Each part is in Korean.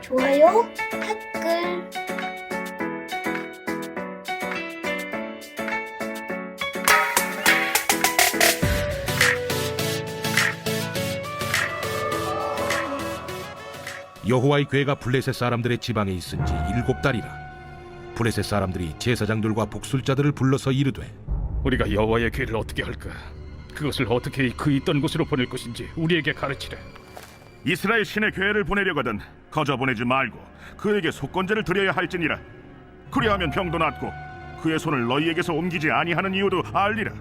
좋아요, 댓글. 여호와의 궤가 블레셋 사람들의 지방에 있은 지 7달이라. 블레셋 사람들이 제사장들과 복술자들을 불러서 이르되, 우리가 여호와의 궤를 어떻게 할까? 그것을 어떻게 그 있던 곳으로 보낼 것인지 우리에게 가르치라. 이스라엘 신의 궤를 보내려거든 거저 보내지 말고 그에게 속건제를 드려야 할지니라. 그리하면 병도 낫고 그의 손을 너희에게서 옮기지 아니하는 이유도 알리라.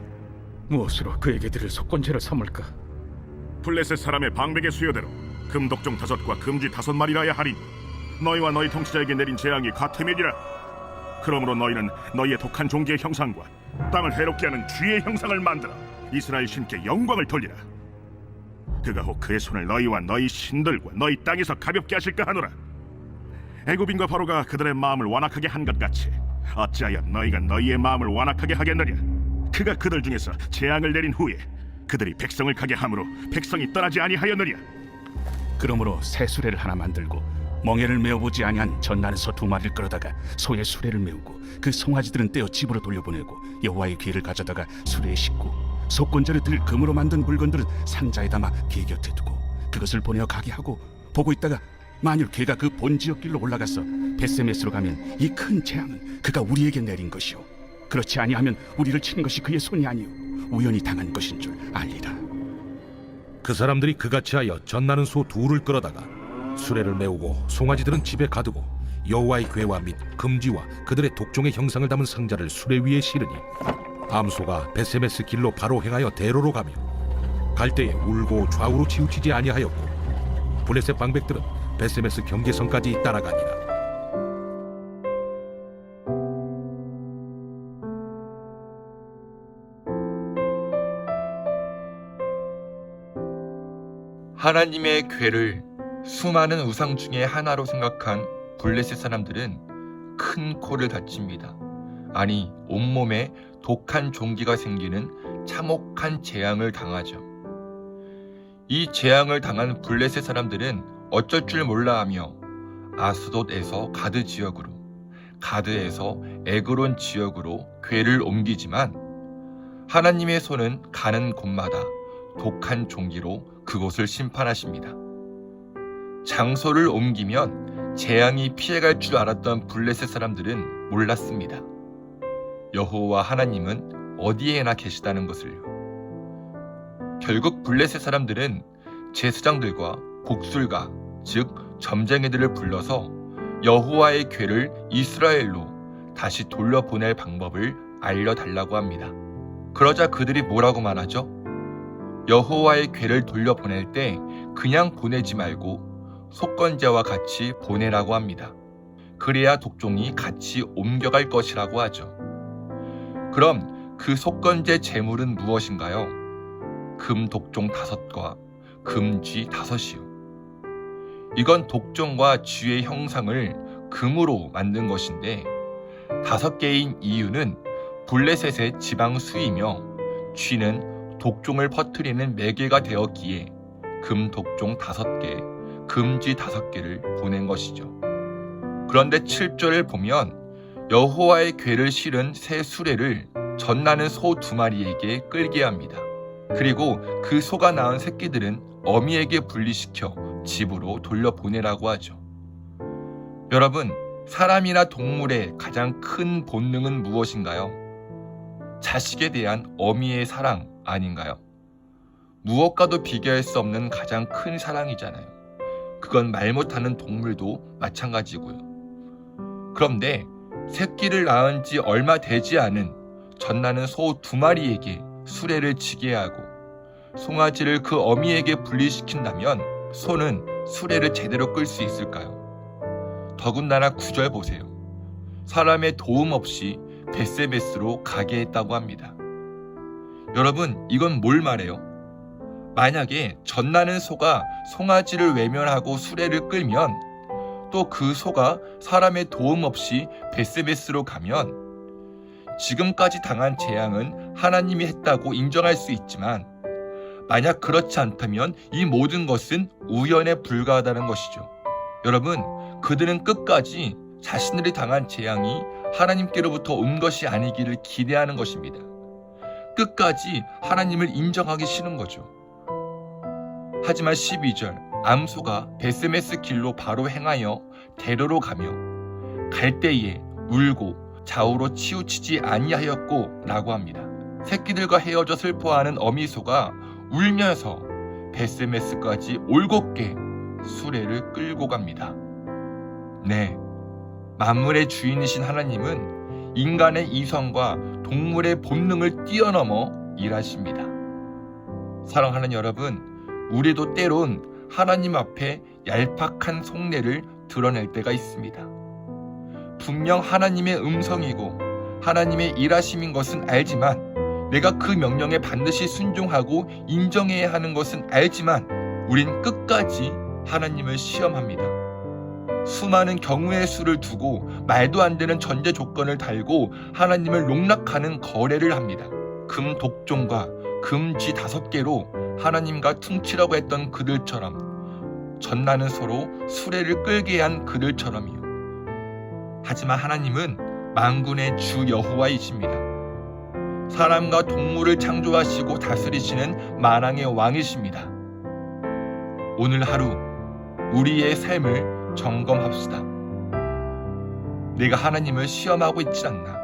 무엇으로 그에게 드릴 속건제를 삼을까? 블레셋 사람의 방백의 수요대로 금독종 5과 금쥐 5마리라야 하니 너희와 너희 통치자에게 내린 재앙이 같음이니라. 그러므로 너희는 너희의 독한 종기의 형상과 땅을 해롭게 하는 쥐의 형상을 만들어 이스라엘 신께 영광을 돌리라. 그가 혹 그의 손을 너희와 너희 신들과 너희 땅에서 가볍게 하실까 하노라. 애굽인과 바로가 그들의 마음을 완악하게 한 것 같이 어찌하여 너희가 너희의 마음을 완악하게 하겠느냐. 그가 그들 중에서 재앙을 내린 후에 그들이 백성을 가게 함으로 백성이 떠나지 아니하였느냐. 그러므로 새 수레를 하나 만들고 멍에를 메어보지 아니한 젖나는 소 2마리를 끌어다가 소의 수레를 메우고 그 송아지들은 떼어 집으로 돌려보내고 여호와의 궤를 가져다가 수레에 싣고 속건제를 들 금으로 만든 물건들은 상자에 담아 궤 곁에 두고 그것을 보내어 가게 하고 보고 있다가 만일 궤가 그 본 지역길로 올라가서 베세메스로 가면 이 큰 재앙은 그가 우리에게 내린 것이요 그렇지 아니하면 우리를 친 것이 그의 손이 아니요 우연히 당한 것인 줄 알리라. 그 사람들이 그같이 하여 젖나는 소 2를 끌어다가 수레를 메우고 송아지들은 집에 가두고 여호와의 궤와 및 금지와 그들의 독종의 형상을 담은 상자를 수레 위에 실으니 암소가 베세메스 길로 바로 행하여 대로로 가며 갈 때에 울고 좌우로 치우치지 아니하였고 블레셋 방백들은 베세메스 경계선까지 따라가니라. 하나님의 궤를 수많은 우상 중에 하나로 생각한 블레셋 사람들은 큰 코를 다칩니다. 아니, 온몸에 독한 종기가 생기는 참혹한 재앙을 당하죠. 이 재앙을 당한 블레셋 사람들은 어쩔 줄 몰라 하며 아스돗에서 가드 지역으로, 가드에서 에그론 지역으로 궤를 옮기지만 하나님의 손은 가는 곳마다 독한 종기로 그곳을 심판하십니다. 장소를 옮기면 재앙이 피해갈 줄 알았던 블레셋 사람들은 몰랐습니다. 여호와 하나님은 어디에나 계시다는 것을요. 결국 블레셋 사람들은 제사장들과 복술가, 즉 점쟁이들을 불러서 여호와의 궤를 이스라엘로 다시 돌려보낼 방법을 알려달라고 합니다. 그러자 그들이 뭐라고 말하죠? 여호와의 궤를 돌려보낼 때 그냥 보내지 말고 속건제와 같이 보내라고 합니다. 그래야 독종이 같이 옮겨갈 것이라고 하죠. 그럼 그 속건제 제물은 무엇인가요? 금 독종 5과 금쥐 5이요. 이건 독종과 쥐의 형상을 금으로 만든 것인데 5개인 이유는 블레셋의 지방 수이며 쥐는 독종을 퍼뜨리는 매개가 되었기에 금 독종 5개, 금쥐 5개를 보낸 것이죠. 그런데 7절을 보면 여호와의 궤를 실은 새 수레를 젖나는 소 2마리에게 끌게 합니다. 그리고 그 소가 낳은 새끼들은 어미에게 분리시켜 집으로 돌려보내라고 하죠. 여러분, 사람이나 동물의 가장 큰 본능은 무엇인가요? 자식에 대한 어미의 사랑 아닌가요? 무엇과도 비교할 수 없는 가장 큰 사랑이잖아요. 그건 말 못하는 동물도 마찬가지고요. 그런데 새끼를 낳은 지 얼마 되지 않은 젖나는 소 2마리에게 수레를 지게 하고 송아지를 그 어미에게 분리시킨다면 소는 수레를 제대로 끌 수 있을까요? 더군다나 9절 보세요. 사람의 도움 없이 베세메스로 가게 했다고 합니다. 여러분, 이건 뭘 말해요? 만약에 젖나는 소가 송아지를 외면하고 수레를 끌면 또 그 소가 사람의 도움 없이 베세메스로 가면 지금까지 당한 재앙은 하나님이 했다고 인정할 수 있지만 만약 그렇지 않다면 이 모든 것은 우연에 불과하다는 것이죠. 여러분, 그들은 끝까지 자신들이 당한 재앙이 하나님께로부터 온 것이 아니기를 기대하는 것입니다. 끝까지 하나님을 인정하기 싫은 거죠. 하지만 12절, 암소가 베스메스 길로 바로 행하여 대로로 가며 갈 때에 울고 좌우로 치우치지 아니하였고 라고 합니다. 새끼들과 헤어져 슬퍼하는 어미소가 울면서 베스메스까지 올곧게 수레를 끌고 갑니다. 네, 만물의 주인이신 하나님은 인간의 이성과 동물의 본능을 뛰어넘어 일하십니다. 사랑하는 여러분, 우리도 때론 하나님 앞에 얄팍한 속내를 드러낼 때가 있습니다. 분명 하나님의 음성이고 하나님의 일하심인 것은 알지만, 내가 그 명령에 반드시 순종하고 인정해야 하는 것은 알지만 우린 끝까지 하나님을 시험합니다. 수많은 경우의 수를 두고 말도 안 되는 전제 조건을 달고 하나님을 농락하는 거래를 합니다. 금 독종과 금쥐 5개로 하나님과 퉁치라고 했던 그들처럼, 전나는 소로 수레를 끌게 한 그들처럼이요. 하지만 하나님은 만군의 주 여호와이십니다. 사람과 동물을 창조하시고 다스리시는 만왕의 왕이십니다. 오늘 하루 우리의 삶을 점검합시다. 내가 하나님을 시험하고 있지 않나?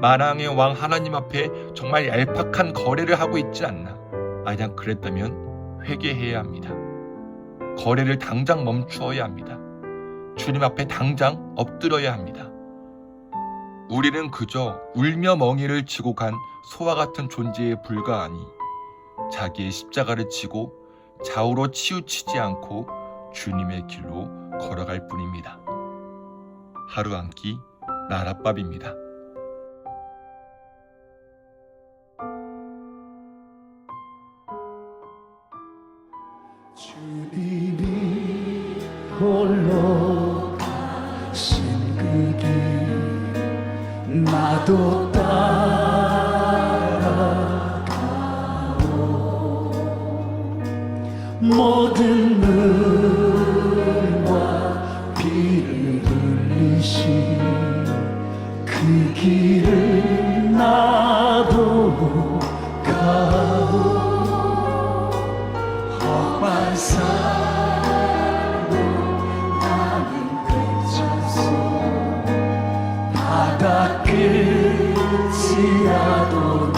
만왕의 왕 하나님 앞에 정말 얄팍한 거래를 하고 있지 않나? 만약 그랬다면 회개해야 합니다. 거래를 당장 멈추어야 합니다. 주님 앞에 당장 엎드려야 합니다. 우리는 그저 울며 멍에를 지고 간 소와 같은 존재에 불과하니 자기의 십자가를 지고 좌우로 치우치지 않고 주님의 길로 걸어갈 뿐입니다. 하루 한 끼 나랏밥입니다. 주님이 홀로 가신 그 길 나도 따라가오. 모든 눈과 비를 흘리신 그 길을 나도 가오. 험한 산도 나는 그쳐서 바다 끝이라도